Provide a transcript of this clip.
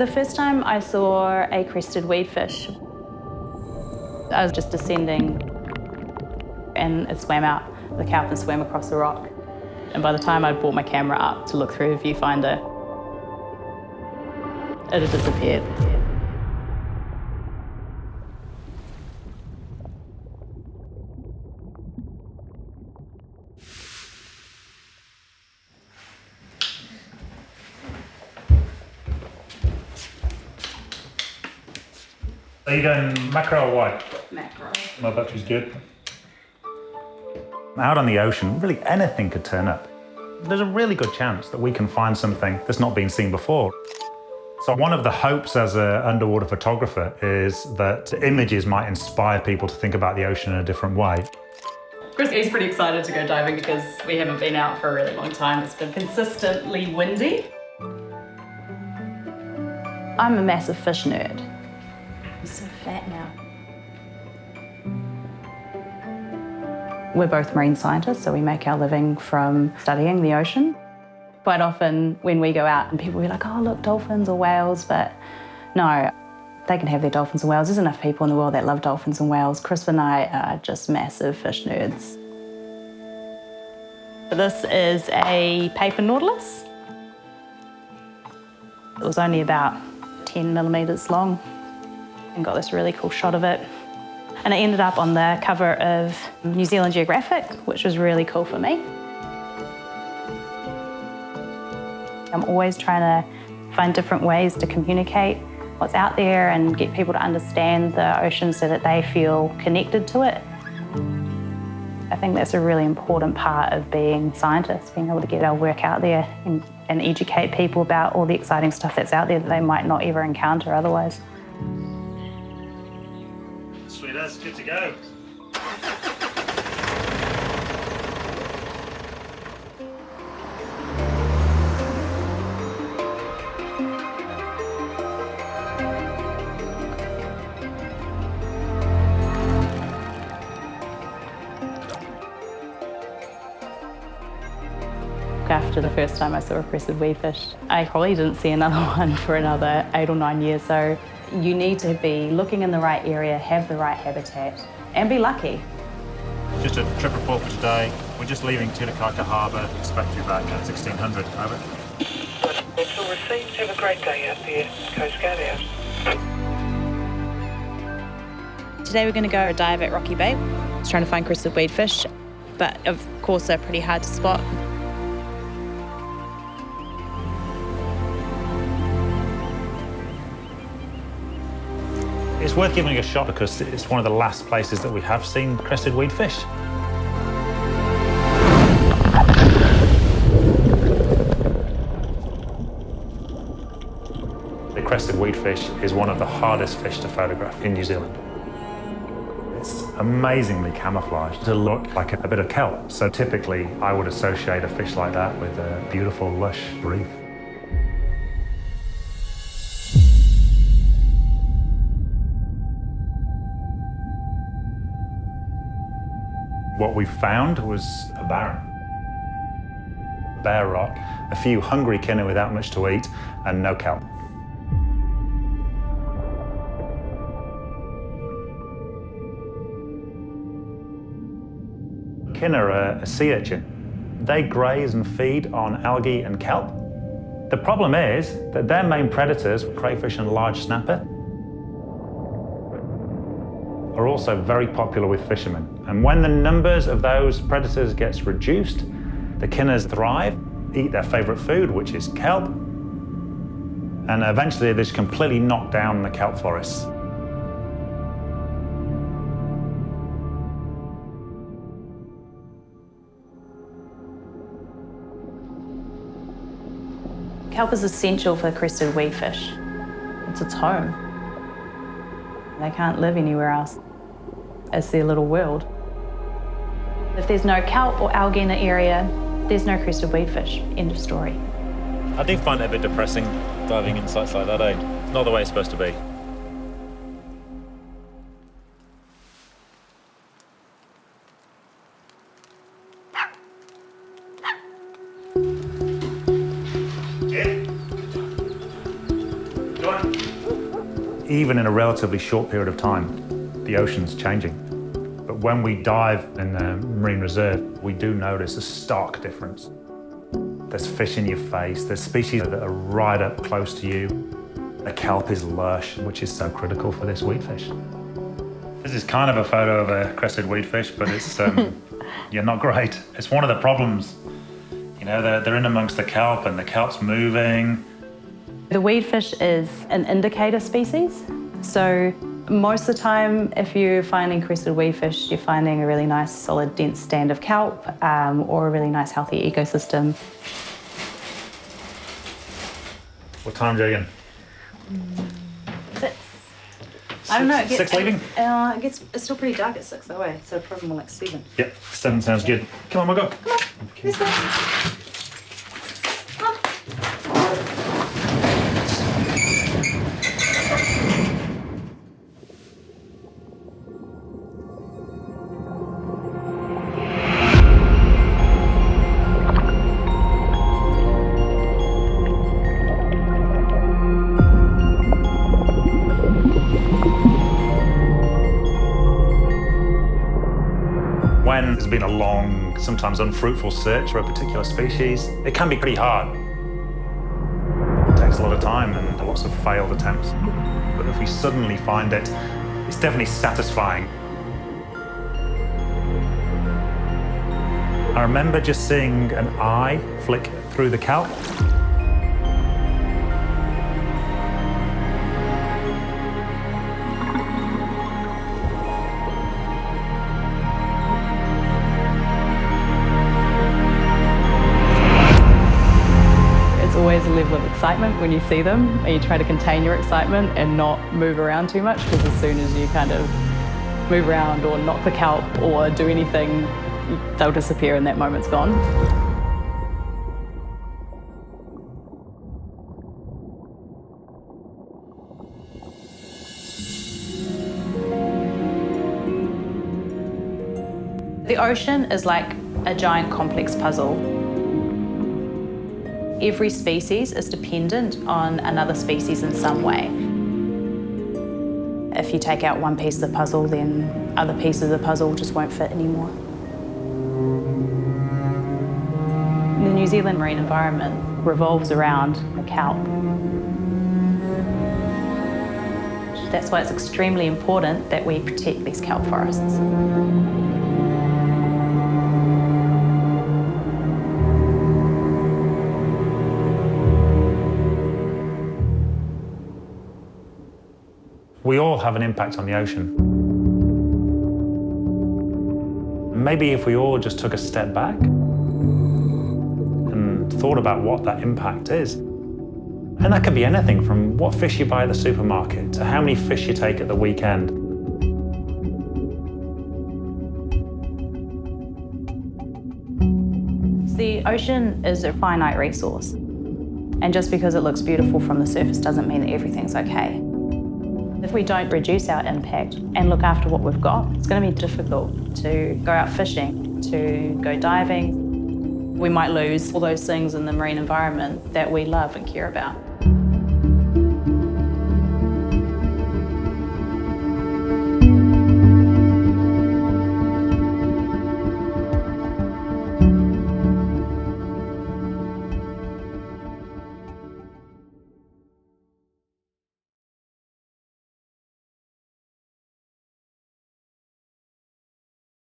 the first time I saw a crested weedfish, I was just descending and it swam out the kelp and swam across the rock. And by the time I'd brought my camera up to look through a viewfinder, it had disappeared. Are you going mackerel or white? Mackerel. My battery's good. Out on the ocean, really anything could turn up. There's a really good chance that we can find something that's not been seen before. So one of the hopes as an underwater photographer is that images might inspire people to think about the ocean in a different way. Chris is pretty excited to go diving because we haven't been out for a really long time. It's been consistently windy. I'm a massive fish nerd. I'm so fat now. We're both marine scientists, so we make our living from studying the ocean. Quite often when we go out and people will be like, oh, look, dolphins or whales, but no, they can have their dolphins and whales. There's enough people in the world that love dolphins and whales. Chris and I are just massive fish nerds. This is a paper nautilus. It was only about 10 millimeters long and got this really cool shot of it. And it ended up on the cover of New Zealand Geographic, which was really cool for me. I'm always trying to find different ways to communicate what's out there and get people to understand the ocean so that they feel connected to it. I think that's a really important part of being scientists, being able to get our work out there and educate people about all the exciting stuff that's out there that they might not ever encounter otherwise. Sweet as, good to go. After the first time I saw a crested weedfish, I probably didn't see another one for another 8 or 9 years. So you need to be looking in the right area, have the right habitat, and be lucky. Just a trip report for today. We're just leaving Tunikaka Harbour. Expect to be back at 1600. Over. It's all received. Have a great day out there, Coast Guard out. Today we're going to go a dive at Rocky Bay. Just trying to find crested weedfish, but of course they're pretty hard to spot. It's worth giving it a shot because it's one of the last places that we have seen crested weedfish. The crested weedfish is one of the hardest fish to photograph in New Zealand. It's amazingly camouflaged to look like a bit of kelp. So typically I would associate a fish like that with a beautiful, lush reef. What we found was a barren. Bare rock, a few hungry kinner without much to eat, and no kelp. Kinner are a sea urchin. They graze and feed on algae and kelp. The problem is that their main predators, crayfish and large snapper, are also very popular with fishermen. And when the numbers of those predators gets reduced, the kinners thrive, eat their favourite food, which is kelp, and eventually they just completely knock down the kelp forests. Kelp is essential for crested weedfish. It's its home. They can't live anywhere else. It's their little world. If there's no kelp or algae in the area, there's no crested weedfish. End of story. I do find it a bit depressing diving in sites like that, eh? It's not the way it's supposed to be. Jim? Do you want even in a relatively short period of time, the ocean's changing. But when we dive in the marine reserve, we do notice a stark difference. There's fish in your face, there's species that are right up close to you. The kelp is lush, which is so critical for this weedfish. This is kind of a photo of a crested weedfish, but it's not great. It's one of the problems. You know, they're in amongst the kelp and the kelp's moving. The weedfish is an indicator species. So most of the time, if you're finding crested weedfish, you're finding a really nice, solid, dense stand of kelp or a really nice, healthy ecosystem. What time, Jagan? 6. I don't know. It gets, 6 leaving? It's still pretty dark at 6 though, so probably more like 7. Yep, 7 sounds good. Come on, we'll go. Come on, let's go. Come on. When there's been a long, sometimes unfruitful search for a particular species, it can be pretty hard. It takes a lot of time and lots of failed attempts. But if we suddenly find it, it's definitely satisfying. I remember just seeing an eye flick through the kelp. Always a level of excitement when you see them, and you try to contain your excitement and not move around too much, because as soon as you kind of move around or knock the kelp or do anything, they'll disappear and that moment's gone. The ocean is like a giant complex puzzle. Every species is dependent on another species in some way. If you take out one piece of the puzzle, then other pieces of the puzzle just won't fit anymore. The New Zealand marine environment revolves around the kelp. That's why it's extremely important that we protect these kelp forests. We all have an impact on the ocean. Maybe if we all just took a step back and thought about what that impact is. And that could be anything from what fish you buy at the supermarket to how many fish you take at the weekend. The ocean is a finite resource. And just because it looks beautiful from the surface doesn't mean that everything's okay. If we don't reduce our impact and look after what we've got, it's going to be difficult to go out fishing, to go diving. We might lose all those things in the marine environment that we love and care about.